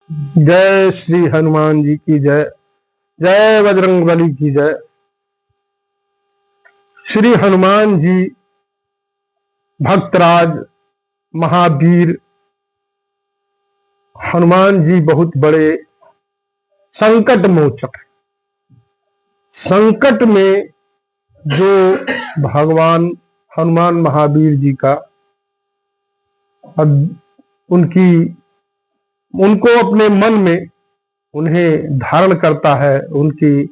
जय श्री हनुमान जी की जय। जय बजरंगबली की जय। श्री हनुमान जी भक्तराज महावीर। हनुमान जी बहुत बड़े संकट मोचक हैं। संकट में जो भगवान हनुमान महावीर जी का उनको अपने मन में उन्हें धारण करता है, उनकी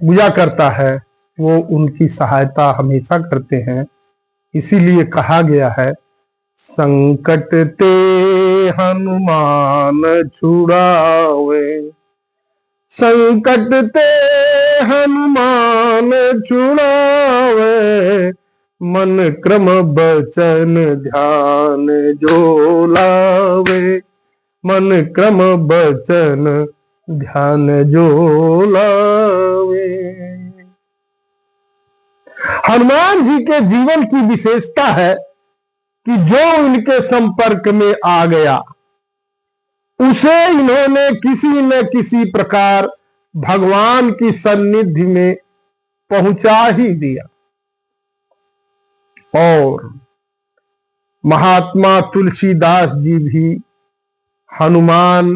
पूजा करता है, वो उनकी सहायता हमेशा करते हैं। इसीलिए कहा गया है, संकट ते हनुमान छुड़ावे, संकट ते हनुमान छुड़ावे, मन क्रम बचन ध्यान जो लावे, मन क्रम बचन ध्यान जो लावे। हनुमान जी के जीवन की विशेषता है कि जो उनके संपर्क में आ गया उसे इन्होंने किसी न किसी प्रकार भगवान की सन्निधि में पहुंचा ही दिया। और महात्मा तुलसीदास जी भी हनुमान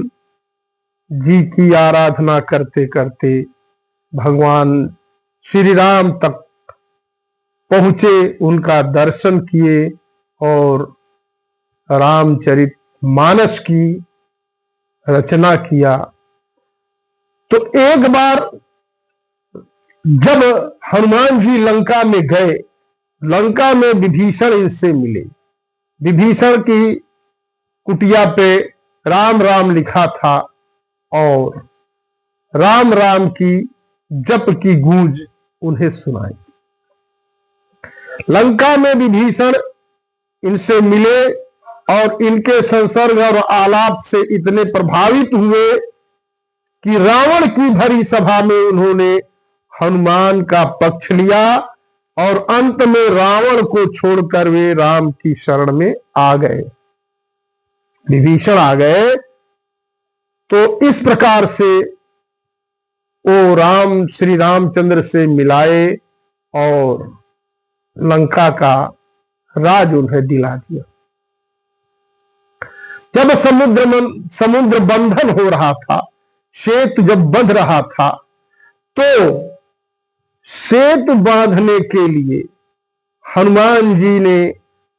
जी की आराधना करते करते भगवान श्री राम तक पहुंचे, उनका दर्शन किए और रामचरित मानस की रचना किया। तो एक बार जब हनुमान जी लंका में गए, लंका में विभीषण इनसे मिले। विभीषण की कुटिया पे राम राम लिखा था और राम राम की जप की गूंज उन्हें सुनाई। लंका में विभीषण इनसे मिले और इनके संसर्ग और आलाप से इतने प्रभावित हुए कि रावण की भरी सभा में उन्होंने हनुमान का पक्ष लिया और अंत में रावण को छोड़कर वे राम की शरण में आ गए, विभीषण आ गए। तो इस प्रकार से वो राम श्री रामचंद्र से मिलाए और लंका का राज उन्हें दिला दिया। जब समुद्र बंधन हो रहा था, सेतु जब बंध रहा था, तो सेतु बांधने के लिए हनुमान जी ने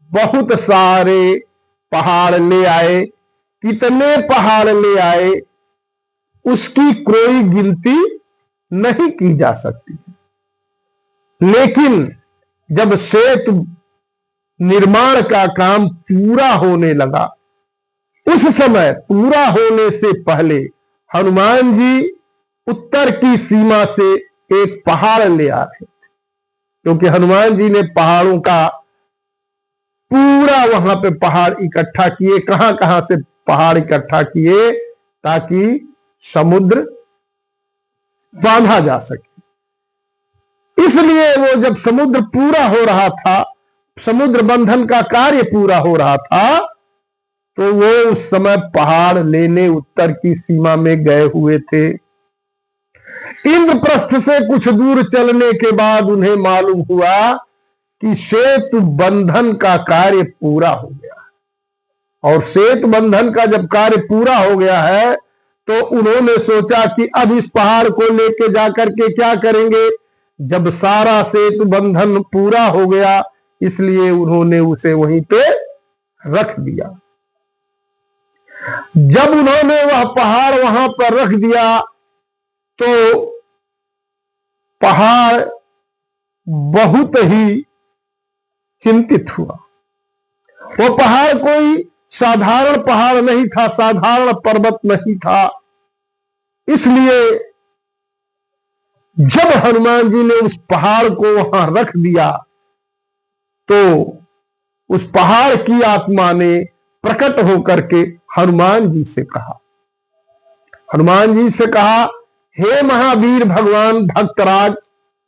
बहुत सारे पहाड़ ले आए। कितने पहाड़ ले आए उसकी कोई गिनती नहीं की जा सकती। लेकिन जब सेतु निर्माण का काम पूरा होने लगा, उस समय पूरा होने से पहले हनुमान जी उत्तर की सीमा से एक पहाड़ ले आ रहे थे, क्योंकि हनुमान जी ने पहाड़ों का पूरा वहां पे पहाड़ इकट्ठा किए। कहां कहां से पहाड़ इकट्ठा किए ताकि समुद्र बांधा जा सके। इसलिए वो जब समुद्र पूरा हो रहा था, समुद्र बंधन का कार्य पूरा हो रहा था, तो वो उस समय पहाड़ लेने उत्तर की सीमा में गए हुए थे। इंद्रप्रस्थ से कुछ दूर चलने के बाद उन्हें मालूम हुआ कि सेतु बंधन का कार्य पूरा हो गया। और सेतु बंधन का जब कार्य पूरा हो गया है, तो उन्होंने सोचा कि अब इस पहाड़ को लेके जाकर के क्या करेंगे। जब सारा सेतु बंधन पूरा हो गया, इसलिए उन्होंने उसे वहीं पे रख दिया। जब उन्होंने वह पहाड़ वहां पर रख दिया, तो पहाड़ बहुत ही चिंतित हुआ। वो पहाड़ कोई साधारण पहाड़ नहीं था, साधारण पर्वत नहीं था। इसलिए जब हनुमान जी ने उस पहाड़ को वहां रख दिया, तो उस पहाड़ की आत्मा ने प्रकट होकर के हनुमान जी से कहा, हनुमान जी से कहा, हे महावीर भगवान भक्तराज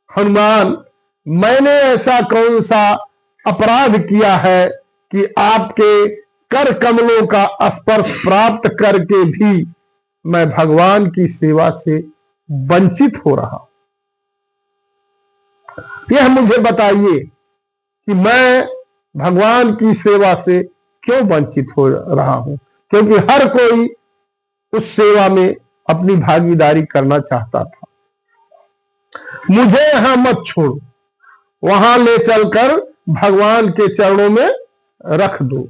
हनुमान, मैंने ऐसा कौन सा अपराध किया है कि आपके कर कमलों का स्पर्श प्राप्त करके भी मैं भगवान की सेवा से वंचित हो रहा। यह मुझे बताइए कि मैं भगवान की सेवा से क्यों वंचित हो रहा हूं? क्योंकि हर कोई उस सेवा में अपनी भागीदारी करना चाहता था। मुझे यहां मत छोड़ो, वहां ले चलकर भगवान के चरणों में रख दो।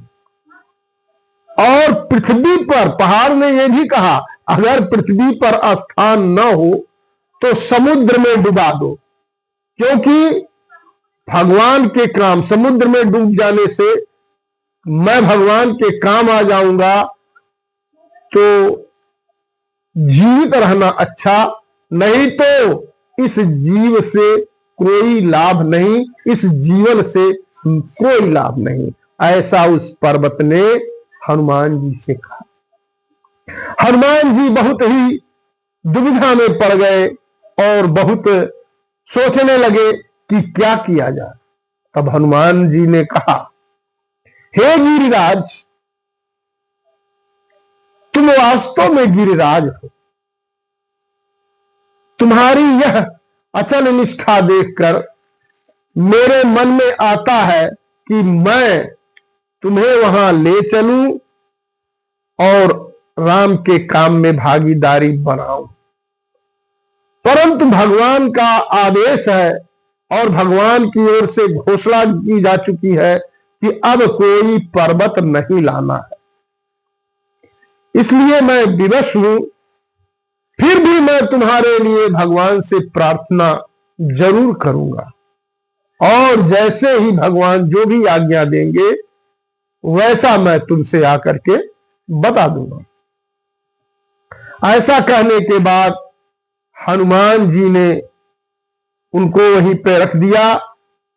और पृथ्वी पर, पहाड़ ने यह भी कहा, अगर पृथ्वी पर स्थान न हो तो समुद्र में डुबा दो, क्योंकि भगवान के काम, समुद्र में डूब जाने से मैं भगवान के काम आ जाऊंगा, तो जीवित रहना अच्छा, नहीं तो इस जीव से कोई लाभ नहीं, इस जीवन से कोई लाभ नहीं। ऐसा उस पर्वत ने हनुमान जी से कहा। हनुमान जी बहुत ही दुविधा में पड़ गए और बहुत सोचने लगे कि क्या किया जाए। तब हनुमान जी ने कहा, हे गिरिराज, तुम वास्तव में गिरिराज हो। तुम्हारी यह अचल निष्ठा देखकर मेरे मन में आता है कि मैं तुम्हें वहां ले चलूं और राम के काम में भागीदारी बनाऊं। परंतु भगवान का आदेश है और भगवान की ओर से घोषणा की जा चुकी है कि अब कोई पर्वत नहीं लाना है। इसलिए मैं विवश हूं, फिर भी मैं तुम्हारे लिए भगवान से प्रार्थना जरूर करूंगा और जैसे ही भगवान जो भी आज्ञा देंगे वैसा मैं तुमसे आकर के बता दूंगा। ऐसा कहने के बाद हनुमान जी ने उनको वहीं पे रख दिया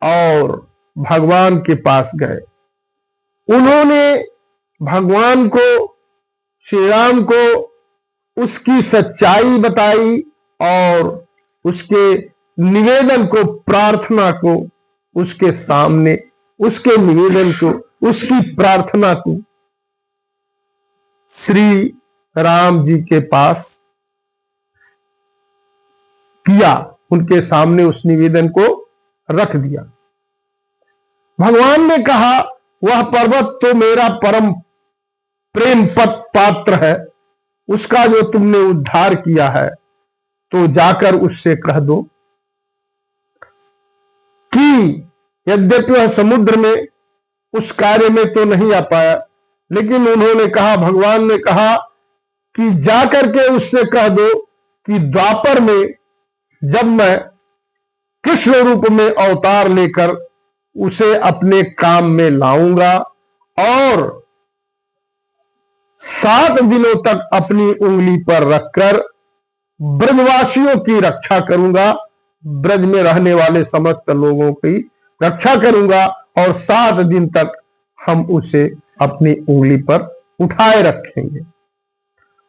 और भगवान के पास गए। उन्होंने भगवान को, श्री राम को उसकी सच्चाई बताई और उसके निवेदन को, प्रार्थना को उसके सामने, उसके निवेदन को, उसकी प्रार्थना को श्री राम जी के पास किया, उनके सामने उस निवेदन को रख दिया। भगवान ने कहा, वह पर्वत तो मेरा परम प्रेम पात्र है, उसका जो तुमने उद्धार किया है, तो जाकर उससे कह दो कि यद्यपि वह समुद्र में उस कार्य में तो नहीं आ पाया, लेकिन उन्होंने कहा, भगवान ने कहा कि जाकर के उससे कह दो कि द्वापर में जब मैं कृष्ण रूप में अवतार लेकर उसे अपने काम में लाऊंगा और 7 दिनों तक अपनी उंगली पर रखकर ब्रजवासियों की रक्षा करूंगा, ब्रज में रहने वाले समस्त लोगों की रक्षा करूंगा और 7 दिन तक हम उसे अपनी उंगली पर उठाए रखेंगे।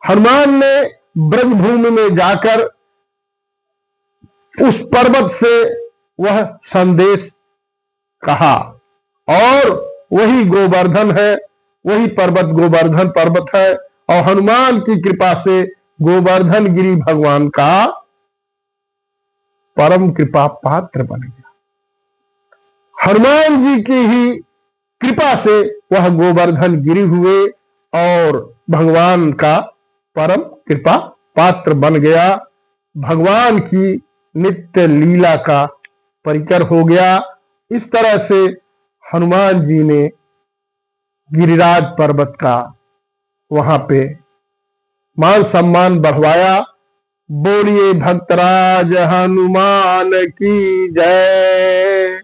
हनुमान ने ब्रजभूमि में जाकर उस पर्वत से वह संदेश कहा और वही गोवर्धन है, वही पर्वत गोवर्धन पर्वत है और हनुमान की कृपा से गोवर्धन गिरी भगवान का परम कृपा पात्र बन गया। हनुमान जी की ही कृपा से वह गोवर्धन गिरी हुए और भगवान का परम कृपा पात्र बन गया, भगवान की नित्य लीला का परिकर हो गया। इस तरह से हनुमान जी ने गिरिराज पर्वत का वहां पे मान सम्मान बढ़वाया। बोलिए भक्तराज हनुमान की जय।